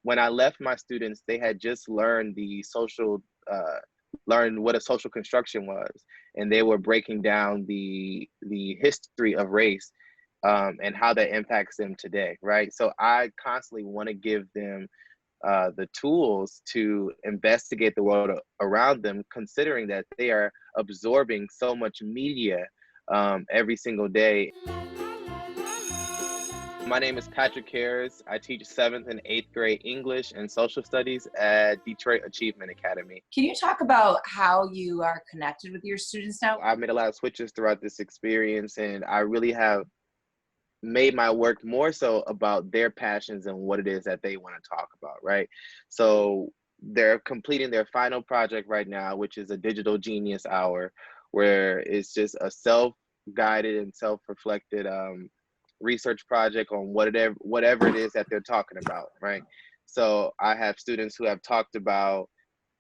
when I left my students, they had just learned what a social construction was, and they were breaking down the history of race, and how that impacts them today, right? So I constantly want to give them the tools to investigate the world around them, considering that they are absorbing so much media every single day. My name is Patrick Harris. I teach 7th and 8th grade English and Social Studies at Detroit Achievement Academy. Can you talk about how you are connected with your students now? I've made a lot of switches throughout this experience, and I really have made my work more so about their passions and what it is that they want to talk about, right? So they're completing their final project right now, which is a digital genius hour, where it's just a self-guided and self-reflected research project on whatever it is that they're talking about, right? So I have students who have talked about,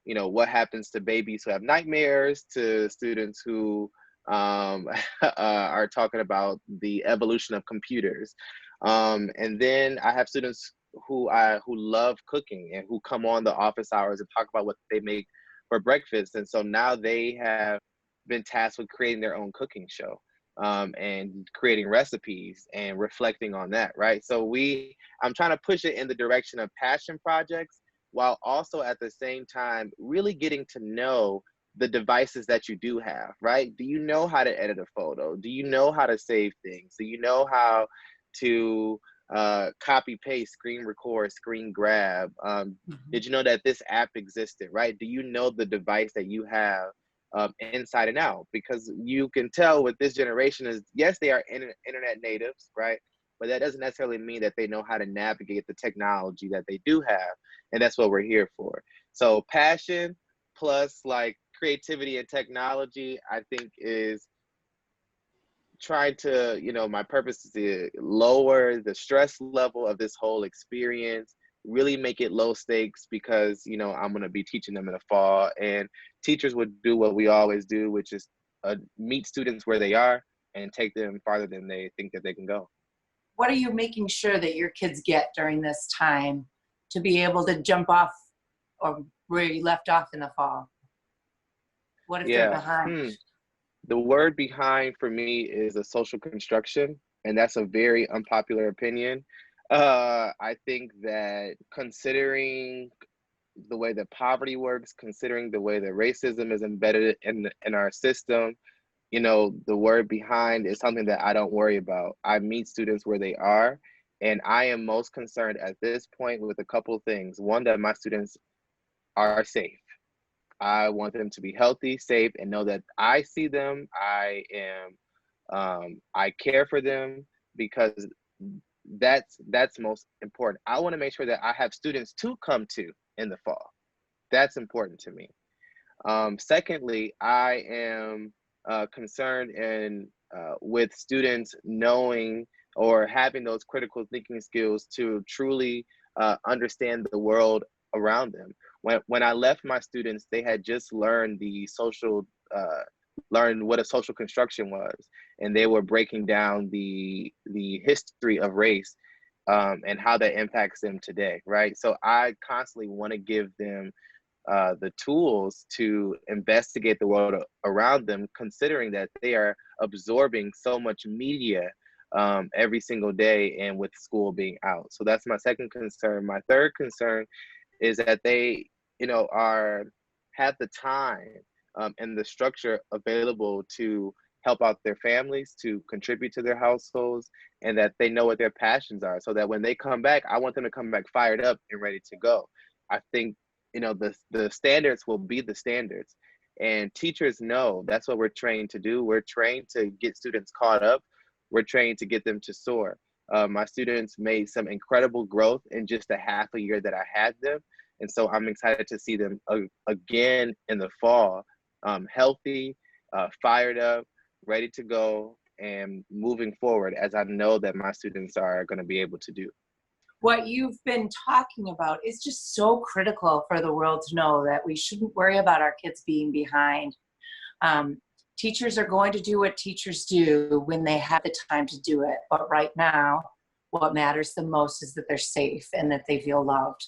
what happens to babies who have nightmares, to students who are talking about the evolution of computers. And then I have students who love cooking and who come on the office hours and talk about what they make for breakfast. And so now they have been tasked with creating their own cooking show, and creating recipes and reflecting on that, right? So I'm trying to push it in the direction of passion projects, while also at the same time really getting to know the devices that you do have, right? Do you know how to edit a photo? Do you know how to save things? Do you know how to copy paste, screen record, screen grab? Did you know that this app existed, right? Do you know the device that you have inside and out? Because you can tell with this generation is, yes, they are internet natives, right? But that doesn't necessarily mean that they know how to navigate the technology that they do have. And that's what we're here for. So passion plus like creativity and technology, I think, is trying to, my purpose is to lower the stress level of this whole experience, really make it low stakes, because, I'm going to be teaching them in the fall, and teachers would do what we always do, which is meet students where they are and take them farther than they think that they can go. What are you making sure that your kids get during this time to be able to jump off or where you left off in the fall? What if they're behind? The word behind for me is a social construction, and that's a very unpopular opinion. I think that considering the way that poverty works, considering the way that racism is embedded in our system, the word behind is something that I don't worry about. I meet students where they are, and I am most concerned at this point with a couple of things. One, that my students are safe. I want them to be healthy, safe, and know that I see them. I care for them, because that's most important. I want to make sure that I have students to come to in the fall. That's important to me. Secondly, I am concerned with students knowing or having those critical thinking skills to truly understand the world around them. When I left my students, they had just learned learned what a social construction was, and they were breaking down the history of race, and how that impacts them today, right? So I constantly want to give them the tools to investigate the world around them, considering that they are absorbing so much media every single day, and with school being out. So that's my second concern. My third concern is that they, have the time and the structure available to help out their families, to contribute to their households, and that they know what their passions are, so that when they come back, I want them to come back fired up and ready to go. I think, the standards will be the standards, and teachers know that's what we're trained to do. We're trained to get students caught up. We're trained to get them to soar. My students made some incredible growth in just a half a year that I had them. And so I'm excited to see them again in the fall, healthy, fired up, ready to go, and moving forward, as I know that my students are going to be able to do. What you've been talking about is just so critical for the world to know, that we shouldn't worry about our kids being behind. Teachers are going to do what teachers do when they have the time to do it. But right now, what matters the most is that they're safe and that they feel loved.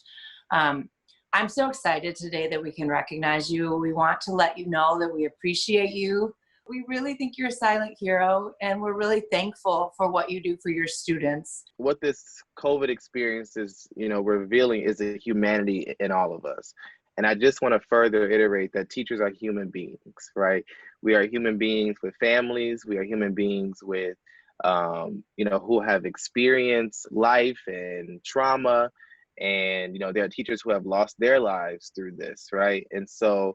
I'm so excited today that we can recognize you. We want to let you know that we appreciate you. We really think you're a silent hero, and we're really thankful for what you do for your students. What this COVID experience is, revealing is the humanity in all of us. And I just want to further iterate that teachers are human beings, right? We are human beings with families. We are human beings with, who have experienced life and trauma. And, there are teachers who have lost their lives through this, right? And so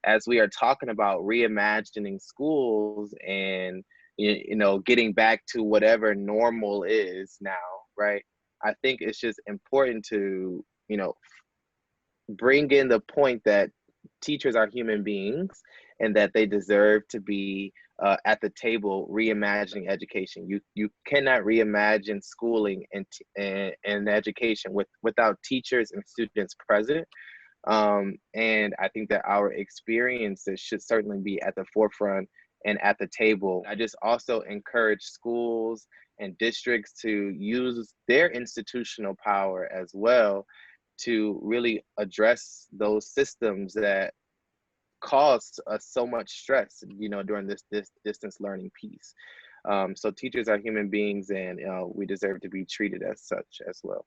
as we are talking about reimagining schools and getting back to whatever normal is now, right? I think it's just important to, bring in the point that teachers are human beings and that they deserve to be at the table reimagining education. You cannot reimagine schooling and education without teachers and students present. And I think that our experiences should certainly be at the forefront and at the table. I just also encourage schools and districts to use their institutional power as well to really address those systems that cause us so much stress, during this distance learning piece. So teachers are human beings, and we deserve to be treated as such as well.